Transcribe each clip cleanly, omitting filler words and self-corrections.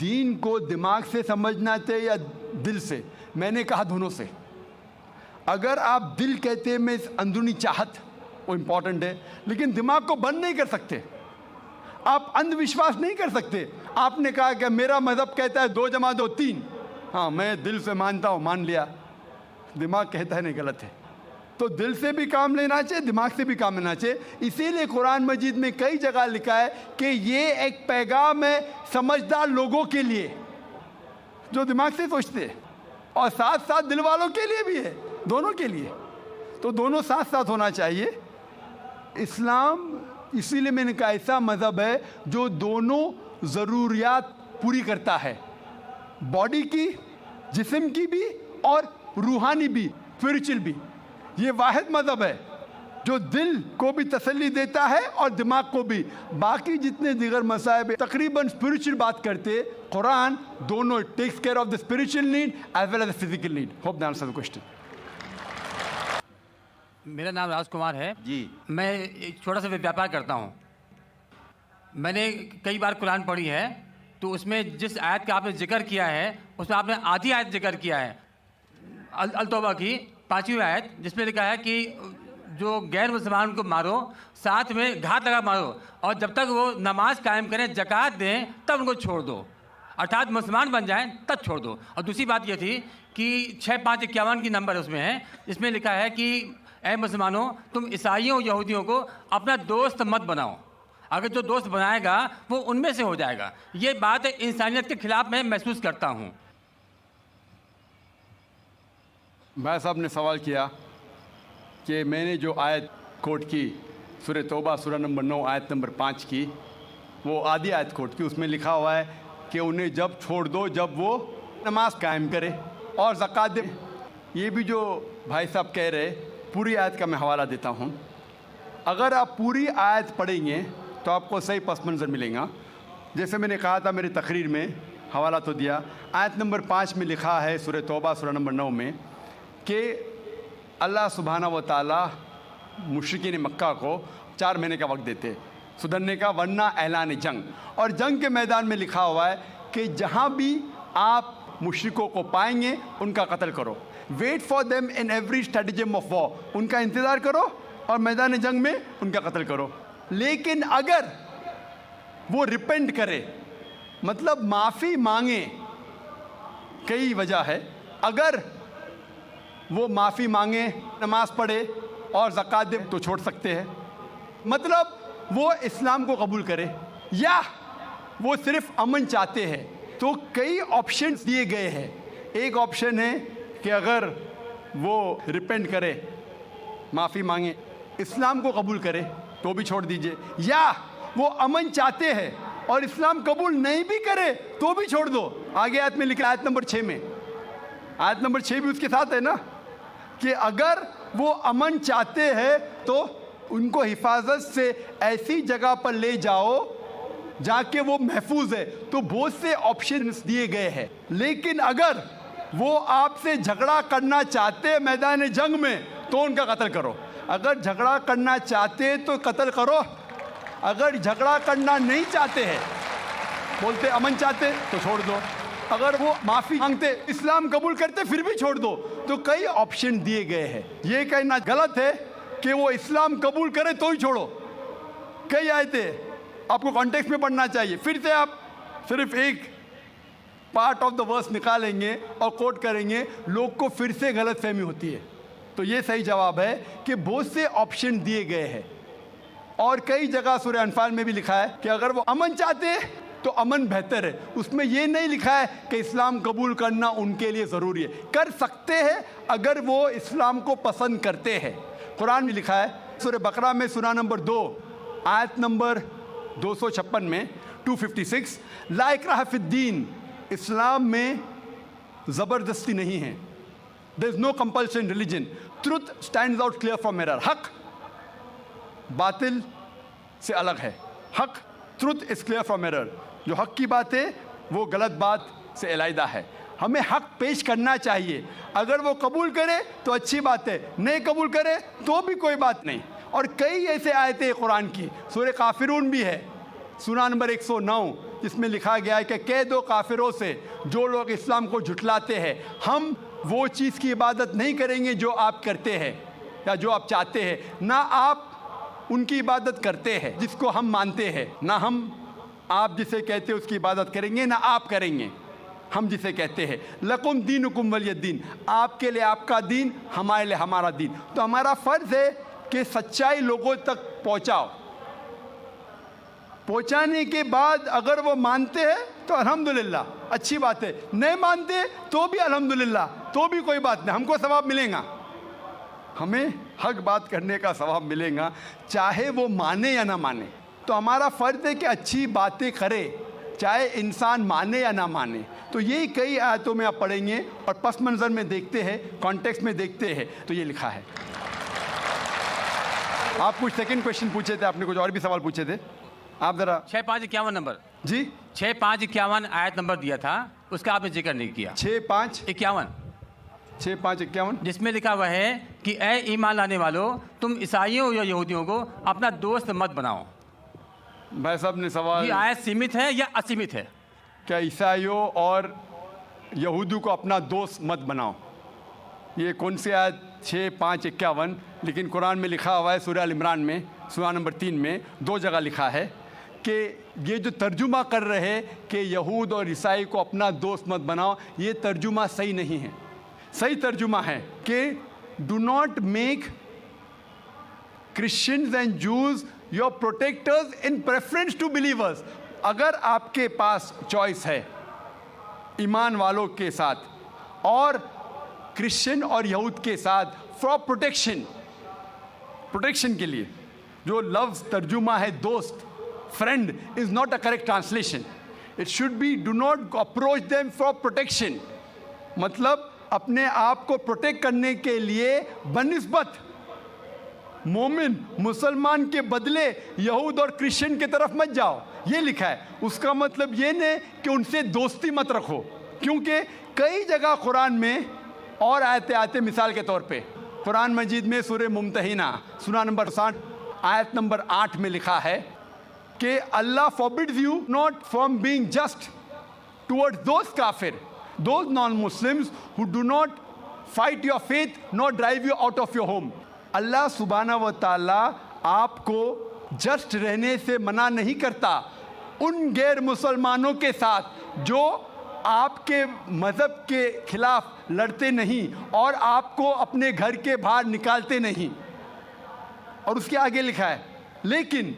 دین کو دماغ سے سمجھنا چاہیے یا دل سے؟ میں نے کہا دونوں سے. اگر آپ دل کہتے ہیں میں اس اندرونی چاہت وہ امپورٹنٹ ہے، لیکن دماغ کو بند نہیں کر سکتے. آپ اندھ وشواس نہیں کر سکتے. آپ نے کہا کہ میرا مذہب کہتا ہے 2 + 2 3. ہاں میں دل سے مانتا ہوں، مان لیا. دماغ کہتا ہے نہیں، غلط ہے. تو دل سے بھی کام لینا چاہیے، دماغ سے بھی کام لینا چاہیے. اسی لیے قرآن مجید میں کئی جگہ لکھا ہے کہ یہ ایک پیغام ہے سمجھدار لوگوں کے لیے جو دماغ سے سوچتے ہیں، اور ساتھ ساتھ دل والوں کے لیے بھی ہے، دونوں کے لیے. تو دونوں ساتھ ساتھ ہونا چاہیے. اسلام اسی لیے میں نے کہا ایسا مذہب ہے جو دونوں ضروریات پوری کرتا ہے، باڈی کی، جسم کی بھی، اور روحانی بھی، اسپرچل بھی. یہ واحد مذہب ہے جو دل کو بھی تسلی دیتا ہے اور دماغ کو بھی. باقی جتنے دیگر مذاہب تقریباً اسپرچل بات کرتے، قرآن دونوں takes care of the spiritual need as well as the physical need. Hope that answers the question. میرا نام راج کمار ہے جی. میں ایک چھوٹا سا ویاپار کرتا ہوں. میں نے کئی بار قرآن پڑھی ہے، تو اس میں جس آیت کا آپ نے ذکر کیا ہے اس میں آپ نے آدھی آیت ذکر کیا ہے، التوبہ کی 5ویں آیت، جس میں لکھا ہے کہ جو غیر مسلمان کو مارو ساتھ میں گھات لگا مارو، اور جب تک وہ نماز قائم کریں، زکوٰۃ دیں، تب ان کو چھوڑ دو، ارتھات مسلمان بن جائیں تب چھوڑ دو. اور دوسری بات یہ تھی کہ 6551 کی نمبر اس میں ہے، اس میں لکھا ہے کہ اے مسلمانوں تم عیسائیوں یہودیوں کو اپنا دوست مت بناؤ، اگر جو دوست بنائے گا وہ ان میں سے ہو جائے گا. یہ بات انسانیت کے خلاف میں محسوس کرتا ہوں. بھائی صاحب نے سوال کیا کہ میں نے جو آیت کوٹ کی سورہ توبہ سورہ نمبر 9 آیت نمبر 5 کی، وہ آدھی آیت کوٹ کی. اس میں لکھا ہوا ہے کہ انہیں جب چھوڑ دو جب وہ نماز قائم کرے اور زکوٰۃ دے. یہ بھی جو بھائی صاحب کہہ رہے، پوری آیت کا میں حوالہ دیتا ہوں. اگر آپ پوری آیت پڑھیں گے تو آپ کو صحیح پس منظر ملے گا. جیسے میں نے کہا تھا میری تقریر میں، حوالہ تو دیا. آیت نمبر 5 میں لکھا ہے سورہ توبہ سورہ نمبر 9 میں کہ اللہ سبحانہ و تعالیٰ مشرکین مکہ کو 4 مہینے کا وقت دیتے سدھرنے کا، ورنہ اعلان جنگ. اور جنگ کے میدان میں لکھا ہوا ہے کہ جہاں بھی آپ مشرکوں کو پائیں گے ان کا قتل کرو. Wait for them in every stratagem of war, ان کا انتظار کرو اور میدان جنگ میں ان کا قتل کرو. لیکن اگر وہ ریپینٹ کرے، مطلب معافی مانگے، کئی وجہ ہے. اگر وہ معافی مانگے، نماز پڑھے اور زکوٰۃ دے تو چھوڑ سکتے ہیں. مطلب وہ اسلام کو قبول کرے، یا وہ صرف امن چاہتے ہیں. تو کئی آپشنز دیے گئے ہیں. ایک آپشن ہے کہ اگر وہ ریپینٹ کرے، معافی مانگے، اسلام کو قبول کرے تو بھی چھوڑ دیجئے، یا وہ امن چاہتے ہیں اور اسلام قبول نہیں بھی کرے تو بھی چھوڑ دو. آگے آیت میں لکھا، آیت نمبر 6 میں، آیت نمبر 6 بھی اس کے ساتھ ہے نا، کہ اگر وہ امن چاہتے ہیں تو ان کو حفاظت سے ایسی جگہ پر لے جاؤ جہاں کہ وہ محفوظ ہے. تو بہت سے آپشنز دیے گئے ہیں. لیکن اگر وہ آپ سے جھگڑا کرنا چاہتے ہیں میدان جنگ میں تو ان کا قتل کرو. اگر جھگڑا کرنا چاہتے تو قتل کرو. اگر جھگڑا کرنا نہیں چاہتے ہیں، بولتے امن چاہتے تو چھوڑ دو. اگر وہ معافی مانگتے، اسلام قبول کرتے، پھر بھی چھوڑ دو. تو کئی آپشن دیے گئے ہیں. یہ کہنا غلط ہے کہ وہ اسلام قبول کرے تو ہی چھوڑو. کئی آیتیں آپ کو کانٹیکسٹ میں پڑھنا چاہیے. پھر سے آپ صرف ایک پارٹ آف دا ورس نکالیں گے اور کوٹ کریں گے، لوگ کو پھر سے غلط فہمی ہوتی ہے. تو یہ صحیح جواب ہے کہ بہت سے آپشن دیے گئے ہیں. اور کئی جگہ سورہ انفال میں بھی لکھا ہے کہ اگر وہ امن چاہتے ہیں تو امن بہتر ہے. اس میں یہ نہیں لکھا ہے کہ اسلام قبول کرنا ان کے لیے ضروری ہے. کر سکتے ہیں اگر وہ اسلام کو پسند کرتے ہیں. قرآن میں لکھا ہے سورہ بقرہ میں سورہ نمبر 2 آیت نمبر 256 میں 256، لا اکراہ فی الدین، اسلام میں زبردستی نہیں ہے. there is no compulsion in religion. truth stands out clear from error. حق باطل سے الگ ہے. حق truth is clear from error. جو حق کی بات ہے وہ غلط بات سے علیحدہ ہے. ہمیں حق پیش کرنا چاہیے. اگر وہ قبول کرے تو اچھی بات ہے، نہیں قبول کرے تو بھی کوئی بات نہیں. اور کئی ایسے آیتیں قرآن کی، سورہ کافرون بھی ہے سورہ نمبر 109 جس میں لکھا گیا ہے کہ کہہ دو کافروں سے جو لوگ اسلام کو جھٹلاتے ہیں ہم وہ چیز کی عبادت نہیں کریں گے جو آپ کرتے ہیں یا جو آپ چاہتے ہیں، نہ آپ ان کی عبادت کرتے ہیں جس کو ہم مانتے ہیں، نہ ہم آپ جسے کہتے ہیں اس کی عبادت کریں گے، نہ آپ کریں گے ہم جسے کہتے ہیں۔ لکم دینکم ولی الدین، آپ کے لیے آپ کا دین، ہمارے لیے ہمارا دین۔ تو ہمارا فرض ہے کہ سچائی لوگوں تک پہنچاؤ، پہنچانے کے بعد اگر وہ مانتے ہیں تو الحمدللہ اچھی بات ہے، نہیں مانتے تو بھی الحمدللہ، تو بھی کوئی بات نہیں، ہم کو ثواب ملے گا، ہمیں حق بات کرنے کا ثواب ملے گا چاہے وہ مانے یا نہ مانے۔ تو ہمارا فرض ہے کہ اچھی باتیں کرے چاہے انسان مانے یا نہ مانے۔ تو یہی کئی آیتوں میں آپ پڑھیں گے اور پس منظر میں دیکھتے ہیں، کانٹیکسٹ میں دیکھتے ہیں تو یہ لکھا ہے۔ آپ کچھ سیکنڈ کویشچن پوچھے تھے، آپ نے کچھ اور بھی سوال پوچھے تھے، آپ ذرا 6551 نمبر جی 6551 آیت نمبر دیا تھا، اس کا آپ نے ذکر نہیں کیا۔ 6551 جس میں لکھا ہوا ہے کہ اے ایمان لانے والو تم عیسائیوں یا یہودیوں کو اپنا دوست مت بناؤ۔ بھائی صاحب نے سوال یہ آیت سیمت ہے یا اسیمت ہے؟ کیا عیسائیوں اور یہودیوں کو اپنا دوست مت بناؤ، یہ کون سی آیت؟ 6551، لیکن قرآن میں لکھا ہوا ہے سورہ ال عمران میں سورہ نمبر 3 میں 2 جگہ لکھا ہے کہ یہ جو ترجمہ کر رہے کہ یہود اور عیسائی کو اپنا دوست مت بناؤ، یہ ترجمہ صحیح نہیں ہے۔ صحیح ترجمہ ہے کہ do not make Christians and Jews your protectors in preference to believers. اگر آپ کے پاس چوائس ہے ایمان والوں کے ساتھ اور کرسچن اور یہود کے ساتھ فار پروٹیکشن کے لیے، جو لفظ ترجمہ ہے دوست، friend is not a correct translation, it should be do not approach them for protection, مطلب اپنے آپ کو پروٹیکٹ کرنے کے لیے بنسبت مومن مسلمان کے بدلے یہود اور کرسچن کی طرف مت جاؤ، یہ لکھا ہے۔ اس کا مطلب یہ نہیں کہ ان سے دوستی مت رکھو، کیونکہ کئی جگہ قرآن میں اور آیتیں آتے، مثال کے طور پہ قرآن مجید میں سورہ ممتحنہ سورہ نمبر 60 آیت نمبر 8 میں لکھا ہے کہ اللہ forbids you not from being just towards those kafir, those non-Muslims who do not fight your faith nor drive you out of your home۔ اللہ سبحانہ و تعالیٰ آپ کو جسٹ رہنے سے منع نہیں کرتا ان غیر مسلمانوں کے ساتھ جو آپ کے مذہب کے خلاف لڑتے نہیں اور آپ کو اپنے گھر کے باہر نکالتے نہیں۔ اور اس کے آگے لکھا ہے لیکن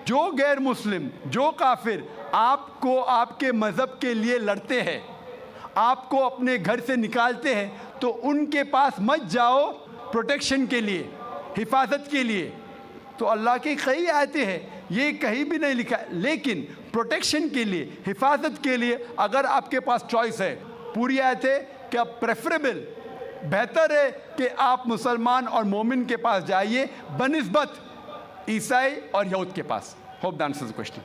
جو غیر مسلم، جو کافر آپ کو آپ کے مذہب کے لیے لڑتے ہیں، آپ کو اپنے گھر سے نکالتے ہیں، تو ان کے پاس مت جاؤ پروٹیکشن کے لیے، حفاظت کے لیے۔ تو اللہ کی کئی آیتیں ہیں، یہ کہیں بھی نہیں لکھا ہے، لیکن پروٹیکشن کے لیے، حفاظت کے لیے اگر آپ کے پاس چوائس ہے، پوری آیت ہے کہ اب پریفریبل، بہتر ہے کہ آپ مسلمان اور مومن کے پاس جائیے بنسبت عیسائی اور یہود کے پاس۔ Hope the answers the question.